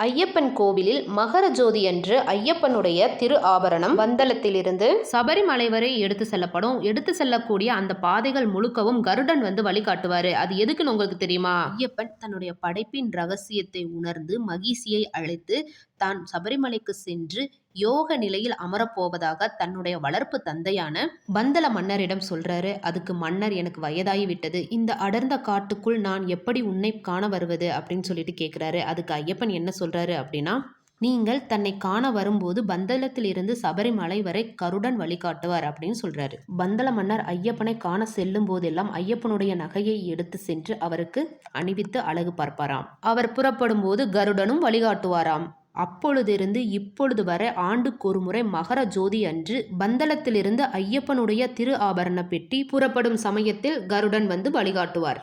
ஐயப்பன் கோவிலில் மகர ஜோதி அன்று ஐயப்பனுடைய திரு ஆபரணம் பந்தலத்திலிருந்து சபரிமலை வரை எடுத்து செல்லப்படும். எடுத்து செல்லக்கூடிய அந்த பாதைகள் முழுக்கவும் கருடன் வந்து வழிகாட்டுவாரு. அது எதுக்குன்னு உங்களுக்கு தெரியுமா? ஐயப்பன் தன்னுடைய படைப்பின் ரகசியத்தை உணர்ந்து மகிழ்ச்சியை அழைத்து தான் சபரிமலைக்கு சென்று யோக நிலையில் அமரப்போவதாக தன்னுடைய வளர்ப்பு தந்தையான பந்தல மன்னரிடம் சொல்றாரு. அதுக்கு மன்னர், எனக்கு வயதாகி விட்டது, இந்த அடர்ந்த காட்டுக்குள் நான் எப்படி உன்னை காண வருவது அப்படின்னு சொல்லிட்டு கேட்கிறாரு. அதுக்கு ஐயப்பன் என்ன சொல்றாரு அப்படின்னா, நீங்கள் தன்னை காண வரும்போது பந்தலத்திலிருந்து சபரிமலை வரை கருடன் வழிகாட்டுவார் அப்படின்னு சொல்றாரு. பந்தல மன்னர் ஐயப்பனை காண செல்லும் போதெல்லாம் ஐயப்பனுடைய நகையை எடுத்து சென்று அவருக்கு அணிவித்து அழகு பார்ப்பாராம். அவர் புறப்படும் போது கருடனும் வழிகாட்டுவாராம். அப்பொழுதிருந்து இப்பொழுது வரை ஆண்டுக்கு ஒரு முறை மகர ஜோதி அன்று பந்தலத்திலிருந்து ஐயப்பனுடைய திரு ஆபரண பெட்டி புறப்படும் சமயத்தில் கருடன் வந்து வழிகாட்டுவார்.